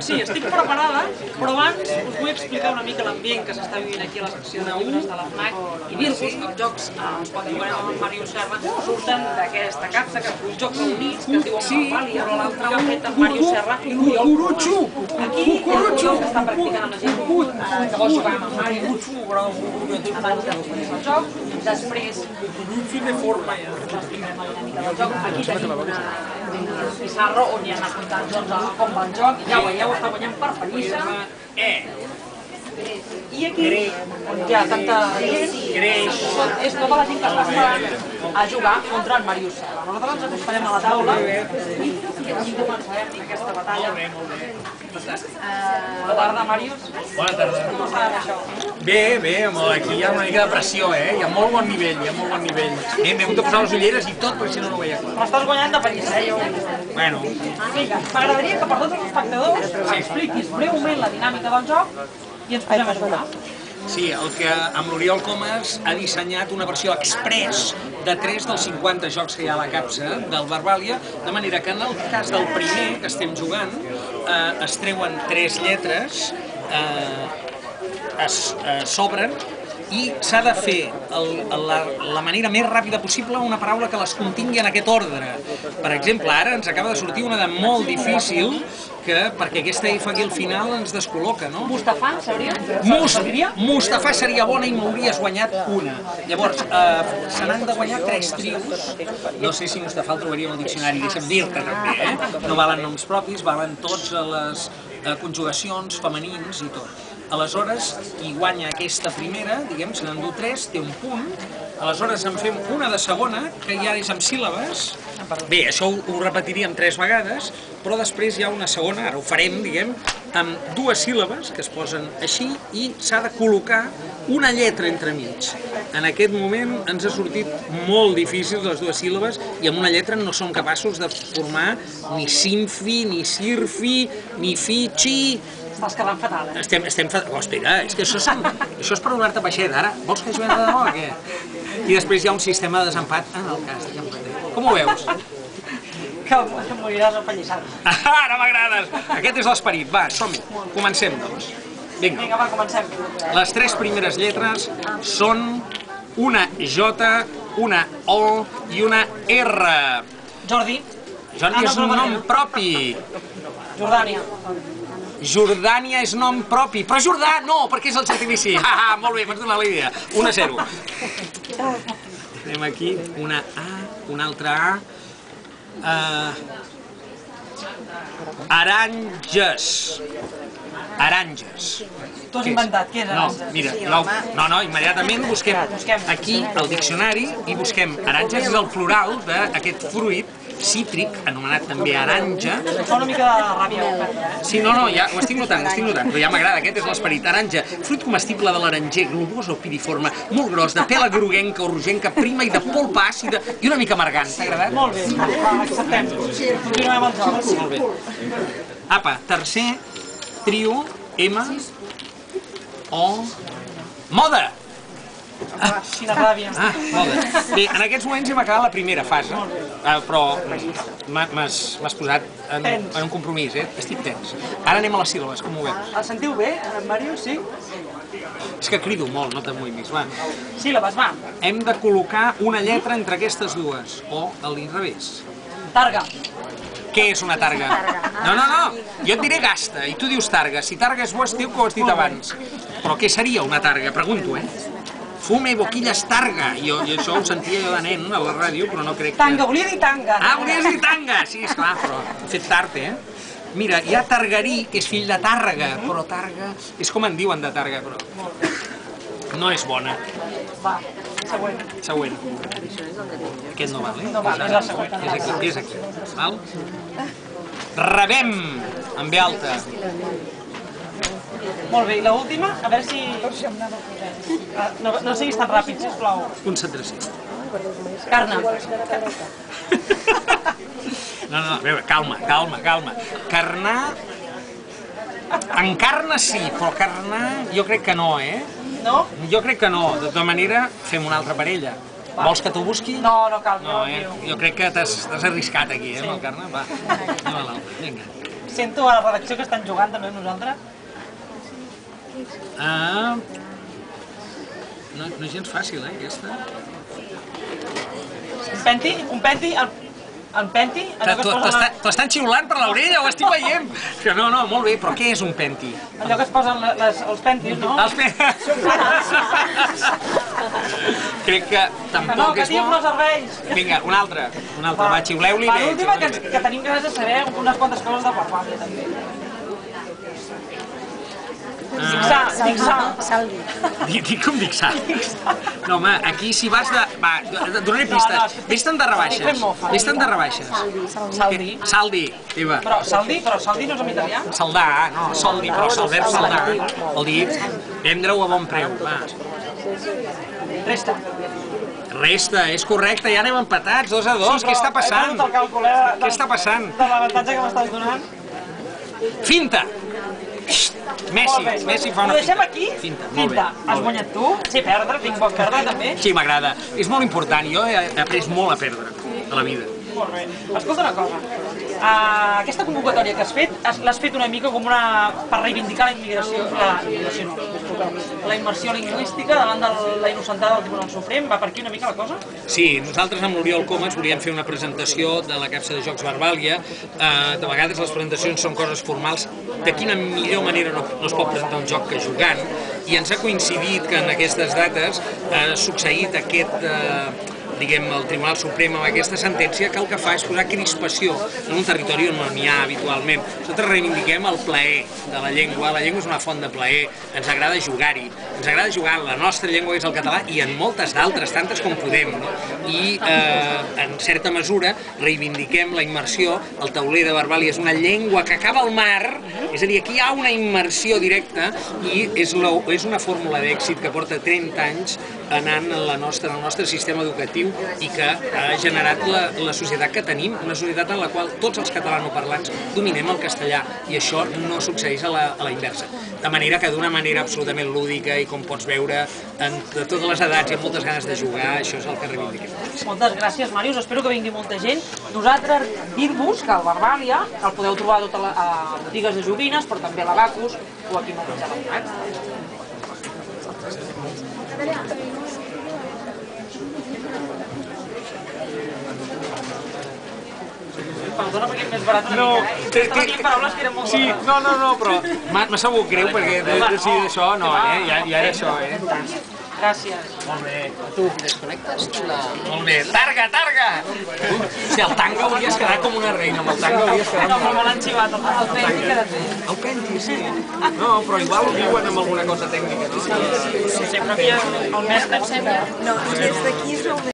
Sí, estic preparada, però abans us vull explicar una mica l'ambient que s'està vivint aquí a la secció de llibres de la FNAC i dir-vos que els jocs, quan jugarem amb el Mario Serra, surten d'aquesta capsa, que són jocs reunits, que es diuen Barbàlia, però l'altre que ha fet el Mario Serra i el Cucurutxo. Aquí és el joc que està practicant la gent que vol jugar amb el Mario abans de començar el joc. Després, aquí tenim una pissarra on hi ha apuntats com va el joc, ja ho veieu, està guanyant per pallissa. I aquí, on hi ha tanta gent, és tota la gent que està esperant a jugar contra el Mario Serra. Nosaltres ens acostarem a la taula i aquí començarem aquesta batalla. Bona tarda, Màrius. Bona tarda. Com estàs això? Bé, aquí hi ha una mica de pressió, hi ha molt bon nivell, M'he hagut de posar les ulleres i tot, perquè si no, no ho veia clar. Però estàs guanyant de pallissa, jo ho he vist. Bueno. Vinga, m'agradaria que per tots els espectadors expliquis breument la dinàmica del joc i ens posem a jugar. Sí, el que amb l'Oriol Comas ha dissenyat una versió express de 3 dels 50 jocs que hi ha a la capsa del Barbàlia, de manera que en el cas del primer que estem jugant es treuen 3 lletres, s'obren i s'ha de fer la manera més ràpida possible una paraula que les contingui en aquest ordre. Per exemple, ara ens acaba de sortir una de molt difícil, perquè aquesta F aquí al final ens descol·loca, no? Mustafà, sabria? Mustafà seria bona i m'hauries guanyat una. Llavors, se n'han de guanyar 3 trios. No sé si Mustafà el trobaríem al diccionari, deixa'm dir-te també, No valen noms propis, valen tots les conjugacions femenins i tot. Aleshores, qui guanya aquesta primera, diguem, se n'endú 3, té un punt. Aleshores en fem una de segona, que ja és amb síl·labes. Bé, això ho repetiríem 3 vegades, però després hi ha una segona, ara ho farem, diguem, amb 2 síl·labes, que es posen així, i s'ha de col·locar una lletra entremig. En aquest moment ens ha sortit molt difícil les 2 síl·labes i amb una lletra no som capaços de formar ni simfi, ni sirfi, ni fichi. Estàs quedant fatal, Estem fatal. Oh, espera, és que això és per donar-te peixet, ara. Vols que juguem de debò o què? I després hi ha un sistema de desempat en el cas. Com ho veus? Que moriràs apallissat. Ara m'agrades! Aquest és l'esperit. Va, som-hi. Comencem, doncs. Vinga, va, comencem. Les 3 primeres lletres són una J, una O i una R. Jordi. Jordi és un nom propi. Jordània. Jordània és nom propi, però Jordà no, perquè és el gentilici. Molt bé, m'has donat la idea. 1-0. Anem aquí, una A, una altra A. Aranges. Aranges. Tu has inventat, què és aranges? No, mira, no, immediatament busquem aquí el diccionari i busquem aranges, és el plural d'aquest fruit cítric, anomenat també aranja. Fa una mica de ràbia. Sí, no, ja ho estic notant, però ja m'agrada, aquest és l'esperit. Aranja, fruit comestible de l'aranger, globós o piriforme, molt gros, de pela groguenca o rogenca, prima i de polpa àcida i una mica amargant. T'ha agradat? Molt bé, acceptem. Continuem amb el joc. Molt bé. Apa, tercer trio, M, O, moda! Quina ràbia. Moda. Bé, en aquests moments hem acabat la primera fase, però m'has posat en un compromís, estic tens. Ara anem a les síl·labes, com ho veus? El sentiu bé, Màrius? Sí? És que crido molt, no te'n moïmis, va. Síl·labes, va. Hem de col·locar una lletra entre aquestes dues, o a l'inrevés. Targa. Què és una targa? No, jo et diré gasta, i tu dius targa. Si targa és bo, estiu que ho has dit abans. Però què seria una targa? Pregunto, Fume, boquilles, targa. I això ho sentia jo de nen a la ràdio, però no crec que... Tanga, volia dir tanga. Volies dir tanga! Sí, esclar, però he fet tard, Mira, hi ha Targarí, que és fill de Tàrrega, però Targa... És com en diuen de Targa, però... No és bona. Va, següent. Següent. Aquest no val, No val, és la següent. És aquí, val? Rebem, amb B alta. Molt bé, i l'última, a veure si... No siguis tan ràpid, sisplau. Concentració. Carna. No, a veure, calma. Carnar... Encarna sí, però carnar jo crec que no, No? Jo crec que no. De tota manera, fem una altra parella. Vols que t'ho busqui? No, no cal. Jo crec que t'has arriscat aquí, amb el carnar. Va, anem a l'altre, vinga. Sento a la redacció que estan jugant també amb nosaltres. No és gens fàcil, aquesta. Un penti, el penti... T'ho estan xiulant per l'orella, ho estic veient! No, molt bé, però què és un penti? Allò que es posen els pentis, no? Els pentis... Crec que tampoc és bo. No, que tinc els serveis! Vinga, un altre, va, xiuleu-li bé. L'última que tenim ganes de saber unes quantes coses de Barbàlia, també. Dixar. Dic com Dixar. No, home, aquí si vas de... Va, donaré pistes. Vés-te'n de rebaixes. Vés-te'n de rebaixes. Saldi. Però saldi no és en italià? Saldar, no, soldi, però el verb saldar vol dir vendre-ho a bon preu. Resta, és correcte, ja anem empatats, 2-2, què està passant? Què està passant? De l'avantatge que m'estàs donant. Finta! Messi fa una finta. Ho deixem aquí? Finta. Has guanyat tu? Sí, perdre, tinc poc perdre també. Sí, m'agrada. És molt important, jo he après molt a perdre a la vida. Molt bé. Escolta una cosa, aquesta convocatòria que has fet, l'has fet una mica com per reivindicar la immersió lingüística davant de la innocentada del Tribunal Suprem. Va per aquí una mica la cosa? Sí, nosaltres amb l'Oriol Comas volíem fer una presentació de la capsa de Jocs Barbàlia. De vegades les presentacions són coses formals. De quina millor manera no es pot presentar un joc que jugant? I ens ha coincidit que en aquestes dates ha succeït diguem, el Tribunal Suprem amb aquesta sentència que el que fa és posar crispació en un territori on no n'hi ha habitualment. Nosaltres reivindiquem el plaer de la llengua és una font de plaer, ens agrada jugar-hi, ens agrada jugar en la nostra llengua, que és el català, i en moltes d'altres, tantes com podem, no? I en certa mesura reivindiquem la immersió, el tauler de Barbàlia és una llengua que acaba al mar, és a dir, aquí hi ha una immersió directa i és una fórmula d'èxit que porta 30 anys anant en el nostre sistema educatiu i que ha generat la societat que tenim, una societat en la qual tots els catalanoparlants dominem el castellà i això no succeeix a la inversa. De manera que d'una manera absolutament lúdica i com pots veure de totes les edats i amb moltes ganes de jugar, això és el que reivindiquem. Moltes gràcies, Màrius, espero que vingui molta gent. Nosaltres dir-vos que el Barbàlia el podeu trobar a botigues de joguines, però també a la Bacus o aquí al Menjar del Prat. Perdona perquè és més barat una mica, Estava dient paraules que eren molt bones. Sí, no, però m'ha sabut greu perquè d'això no, ja era això, Gràcies. Molt bé. Tu desconnectes la... Molt bé. Targa! Si el tanga hauries quedat com una reina, amb el tanga hauries quedat... No, però me l'han xivat, el penti queda bé. El penti, sí. No, però igual ho diuen amb alguna cosa tècnica, no? Sí, sempre havia el mestre... No, des d'aquí és el